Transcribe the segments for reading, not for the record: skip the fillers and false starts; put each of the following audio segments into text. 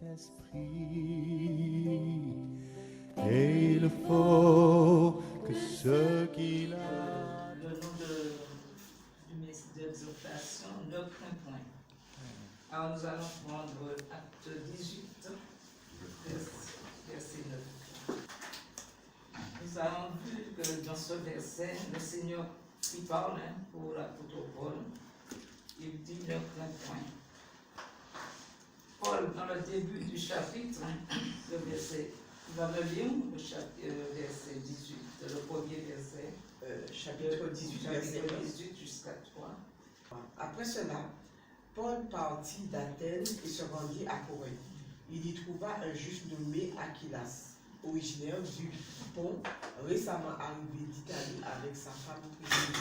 Saint-Esprit, et il faut que ce qu'il a. Le nom du ministre d'exhortation, ne crains point. Alors nous allons prendre acte 18, verset 9. Nous avons vu que dans ce verset, le Seigneur qui parle pour l'apôtre Paul, il dit ne crains point. Paul, dans le début du chapitre, le verset, il va me lire le chapitre, verset 18, le premier verset. Chapitre 18, verset 18 jusqu'à 3. Après cela, Paul partit d'Athènes et se rendit à Corinthe. Il y trouva un juif nommé Aquilas, originaire du Pont, récemment arrivé d'Italie avec sa femme Priscilla,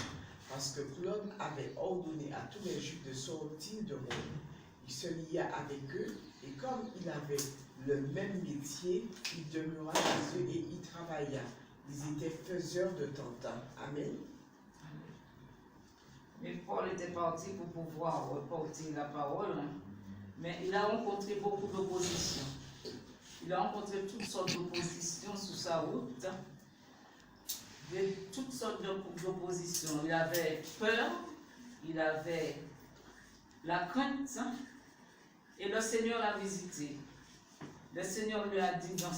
parce que Claude avait ordonné à tous les juifs de sortir de Rome. Il se lia avec eux et comme il avait le même métier, il demeura chez eux et y travailla. Ils étaient faiseurs de tentes. Amen. Mais Paul était parti pour pouvoir reporter la parole, mais il a rencontré beaucoup d'opposition. Il a rencontré toutes sortes d'oppositions sur sa route, toutes sortes d'oppositions. Il avait peur, il avait la crainte, et le Seigneur l'a visité. Le Seigneur lui a dit dans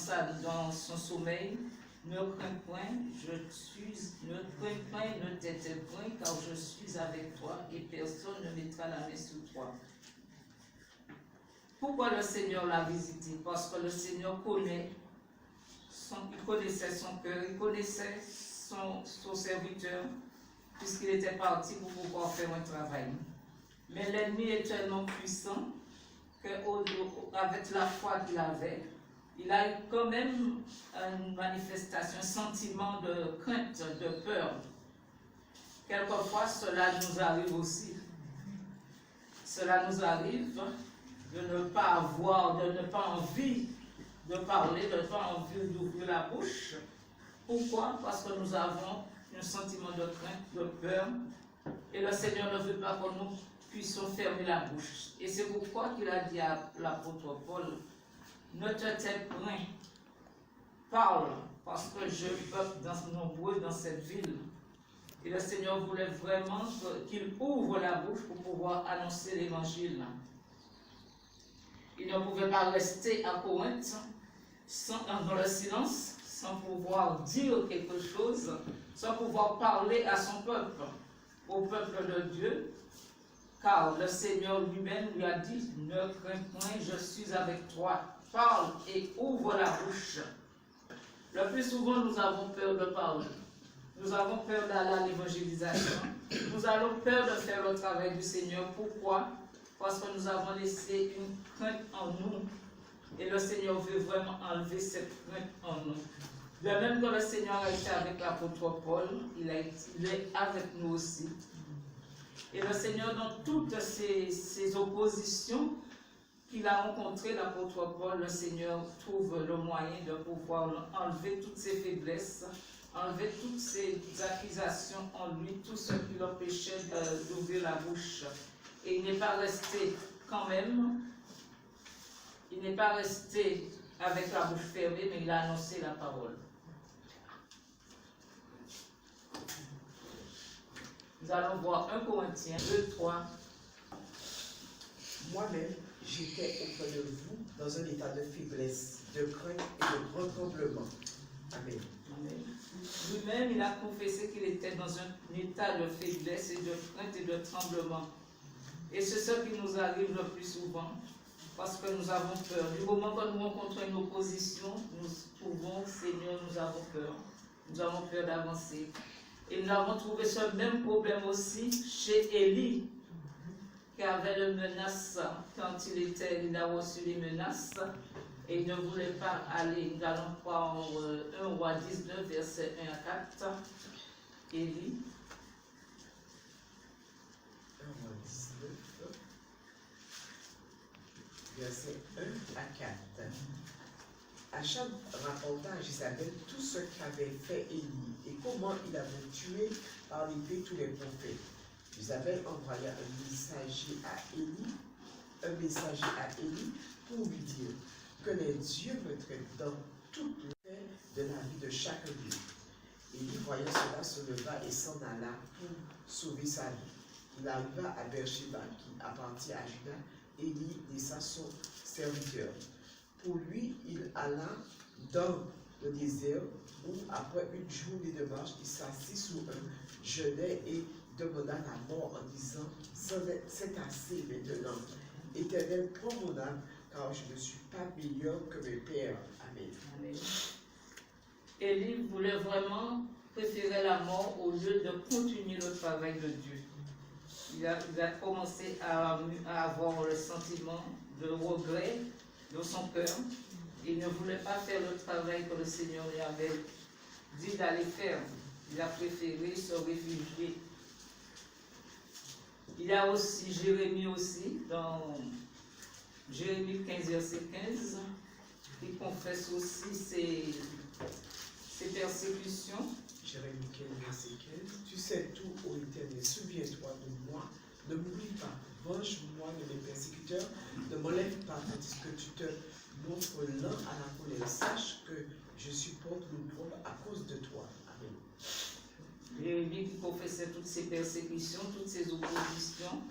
son sommeil, ne crains point, ne crains point, ne t'inquiète point, car je suis avec toi et personne ne mettra la main sur toi. Pourquoi le Seigneur l'a visité? Parce que le Seigneur connaissait son cœur, il connaissait son serviteur, puisqu'il était parti pour pouvoir faire un travail. Mais l'ennemi est tellement puissant qu'avec la foi qu'il avait, il a eu quand même une manifestation, un sentiment de crainte, de peur. Quelquefois, cela nous arrive aussi. Cela nous arrive de ne pas avoir, de ne pas envie de parler, de ne pas envie d'ouvrir la bouche. Pourquoi? Parce que nous avons un sentiment de crainte, de peur, et le Seigneur ne veut pas que nous puissions fermer la bouche. Et c'est pourquoi qu'il a dit à l'apôtre Paul, ne te tais point, parle, parce que je peuple nombreux dans cette ville. Et le Seigneur voulait vraiment qu'il ouvre la bouche pour pouvoir annoncer l'évangile. Il ne pouvait pas rester à Corinthe dans le silence, sans pouvoir dire quelque chose, sans pouvoir parler à son peuple, au peuple de Dieu, car le Seigneur lui-même lui a dit, ne crains point, je suis avec toi. Parle et ouvre la bouche. Le plus souvent, nous avons peur de parler. Nous avons peur d'aller à l'évangélisation. Nous avons peur de faire le travail du Seigneur. Pourquoi? Parce que nous avons laissé une crainte en nous. Et le Seigneur veut vraiment enlever cette crainte en nous. De même que le Seigneur a été avec l'apôtre Paul, il est avec nous aussi. Et le Seigneur, dans toutes ces oppositions qu'il a rencontrées, l'apôtre Paul, le Seigneur trouve le moyen de pouvoir enlever toutes ses faiblesses, enlever toutes ces accusations en lui, tout ce qui l'empêchait d'ouvrir la bouche. Et il n'est pas resté quand même, il n'est pas resté avec la bouche fermée, mais il a annoncé la parole. Nous allons voir 1 Corinthiens 2, 3. Moi-même, j'étais auprès de vous dans un état de faiblesse, de crainte et de grand tremblement. Amen. Amen. Lui-même, il a confessé qu'il était dans un état de faiblesse et de crainte et de tremblement. Et c'est ce qui nous arrive le plus souvent, parce que nous avons peur. Du moment que nous rencontrons une opposition, nous trouvons, Seigneur, nous avons peur. Nous avons peur d'avancer. Et nous avons trouvé ce même problème aussi chez Élie, qui avait le menace quand il a reçu les menaces et il ne voulait pas aller. Nous allons prendre 1 Roi 19, verset 1 à 4. Élie. 1 Roi 19, verset 1 à 4. Achab rapporta à Jézabel tout ce qu'avait fait Élie et comment il avait tué par l'épée tous les prophètes. Jézabel envoya un messager à Élie pour lui dire, que les dieux me traitent dans toutes les de la vie de chacun d'eux. Élie, voyant cela, se leva et s'en alla pour sauver sa vie. Il arriva à Beersheba, qui appartient à Juda. Élie laissa son serviteur. Pour lui, il alla dans le désert, où, après une journée de marche, il s'assit sous un genêt et demanda la mort en disant, c'est assez maintenant. Éternel, prends mon âme, car je ne suis pas meilleur que mes pères. Amen. Amen. Élie voulait vraiment préférer la mort au lieu de continuer le travail de Dieu. Il a commencé à avoir le sentiment de regret dans son cœur. Il ne voulait pas faire le travail que le Seigneur lui avait dit d'aller faire. Il a préféré se réfugier. Il y a aussi Jérémie aussi, dans Jérémie 15, verset 15, qui confesse aussi ses persécutions. Jérémie 15, verset 15. Tu sais tout, ô Éternel, souviens-toi de moi, ne m'oublie pas, venge-moi de mes persécuteurs, ne m'enlève pas, tandis que tu te montres lent à la colère. Sache que je supporte l'opprobre à cause de toi. Amen. Jérémie qui confessait toutes ses persécutions, toutes ses oppositions.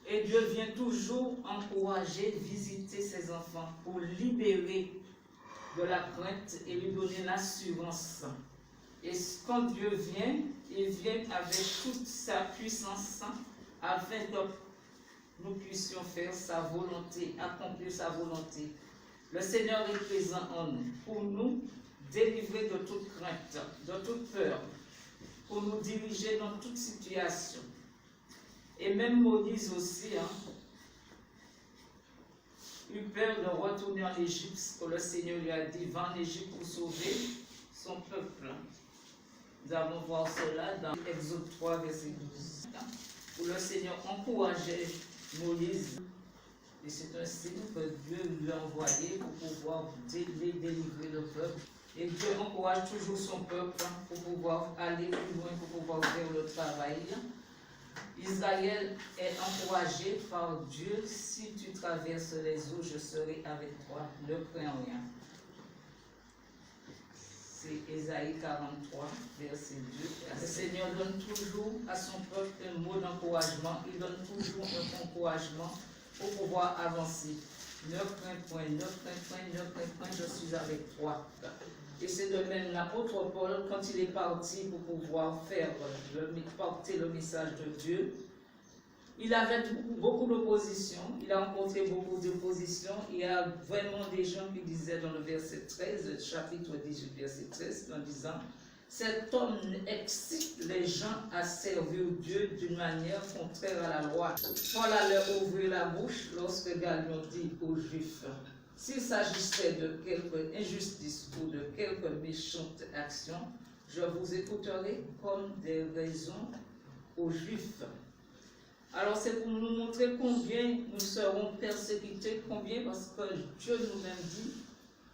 Et Dieu vient toujours encourager, visiter ses enfants pour libérer de la crainte et lui donner l'assurance. Et quand Dieu vient, il vient avec toute sa puissance afin que nous puissions faire sa volonté, accomplir sa volonté. Le Seigneur est présent en nous pour nous délivrer de toute crainte, de toute peur, pour nous diriger dans toute situation. Et même Moïse aussi eut peur de retourner en Égypte, ce que le Seigneur lui a dit, va en Égypte pour sauver son peuple. Nous allons voir cela dans Exode 3, verset 12, où le Seigneur encourageait Moïse. Et c'est un signe que Dieu lui a envoyé pour pouvoir délivrer le peuple. Et Dieu encourage toujours son peuple pour pouvoir aller plus loin, pour pouvoir faire le travail. Israël est encouragé par Dieu. Si tu traverses les eaux, je serai avec toi. Ne crains rien. C'est Ésaïe 43, verset 2. Le Seigneur donne toujours à son peuple un mot d'encouragement. Il donne toujours un encouragement pour pouvoir avancer. Ne crains point, ne crains point, ne crains point, je suis avec toi. Et c'est de même l'apôtre Paul, quand il est parti pour pouvoir porter le message de Dieu, il avait beaucoup d'opposition, il a rencontré beaucoup d'opposition. Il y a vraiment des gens qui disaient dans le verset 13, chapitre 18, verset 13, en disant, cet homme excite les gens à servir Dieu d'une manière contraire à la loi. Paul a leur ouvert la bouche lorsque Galion dit aux Juifs, s'il s'agissait de quelque injustice ou de quelque méchante action, je vous écouterai comme des raisons aux Juifs. Alors c'est pour nous montrer combien nous serons persécutés, combien, parce que Dieu nous-même dit,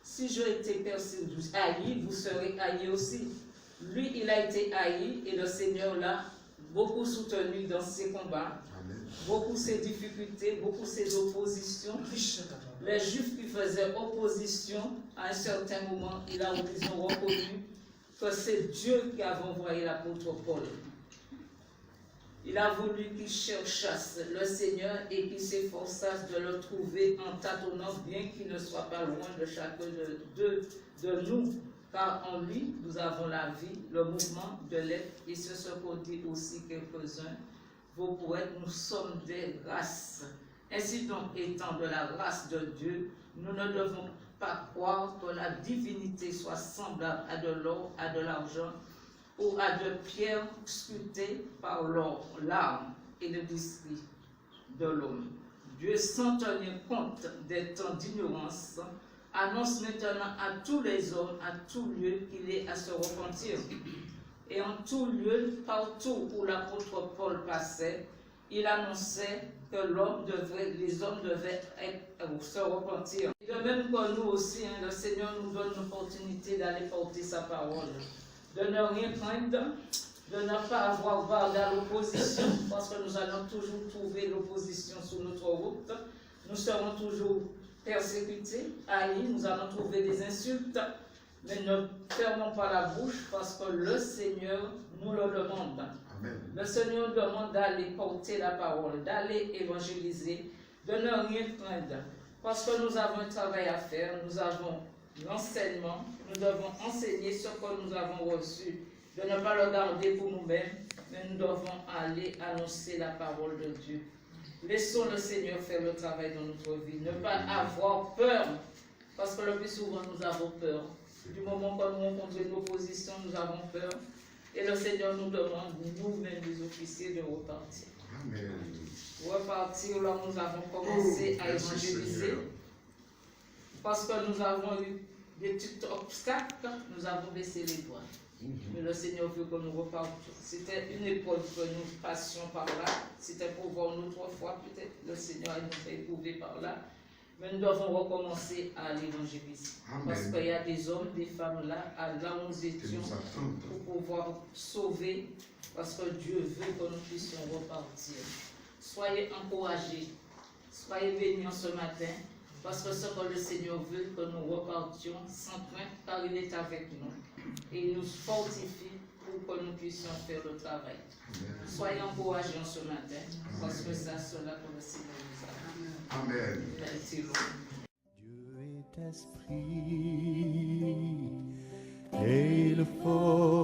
si je été haï, vous serez haïs aussi. Lui, il a été haï et le Seigneur l'a beaucoup soutenu dans ses combats, beaucoup ses difficultés, beaucoup ses oppositions. Les Juifs qui faisaient opposition, à un certain moment, ils ont reconnu que c'est Dieu qui avait envoyé l'apôtre Paul. Il a voulu qu'il cherchasse le Seigneur et qu'il s'efforçasse de le trouver en tâtonnant, bien qu'il ne soit pas loin de chacun de nous. Car en lui, nous avons la vie, le mouvement de l'être, et c'est ce qu'ont dit aussi quelques-uns. Vos poètes, nous sommes des races. Ainsi donc, étant de la race de Dieu, nous ne devons pas croire que la divinité soit semblable à de l'or, à de l'argent, ou à de pierres sculptées par l'âme et le l'esprit de l'homme. Dieu, sans tenir compte des temps d'ignorance, annonce maintenant à tous les hommes, à tout lieu, qu'il est à se repentir. Et en tout lieu, partout où l'apôtre Paul passait, il annonçait que les hommes devaient se repentir. Et de même que nous aussi, le Seigneur nous donne l'opportunité d'aller porter sa parole, de ne rien craindre, de ne pas avoir peur de l'opposition, parce que nous allons toujours trouver l'opposition sur notre route. Nous serons toujours persécutés, haïs, nous allons trouver des insultes, mais ne fermons pas la bouche parce que le Seigneur nous le demande. Amen. Le Seigneur nous demande d'aller porter la parole, d'aller évangéliser, de ne rien craindre. Parce que nous avons un travail à faire, nous avons l'enseignement, nous devons enseigner ce que nous avons reçu, de ne pas le garder pour nous-mêmes, mais nous devons aller annoncer la parole de Dieu. Laissons le Seigneur faire le travail dans notre vie, ne pas avoir peur, parce que le plus souvent nous avons peur. Du moment que nous rencontrons une opposition, nous avons peur. Et le Seigneur nous demande, nous-mêmes les officiers, de repartir. Amen. Repartir là où nous avons commencé à évangéliser. Parce que nous avons eu des petits obstacles, nous avons baissé les doigts. Mais le Seigneur veut que nous repartions. C'était une épreuve que nous passions par là. C'était pour voir notre foi, peut-être. Le Seigneur nous fait éprouver par là. Mais nous devons recommencer à l'évangéliser. Parce qu'il y a des hommes, des femmes là, là où nous étions, pour pouvoir sauver. Parce que Dieu veut que nous puissions repartir. Soyez encouragés. Soyez bénis ce matin. Parce que ce que le Seigneur veut, que nous repartions sans crainte, car il est avec nous. Et il nous fortifie pour que nous puissions faire le travail. Soyez encouragés ce matin, parce que c'est cela que le Seigneur nous a. Amen. Merci, Lord. Dieu est esprit et il faut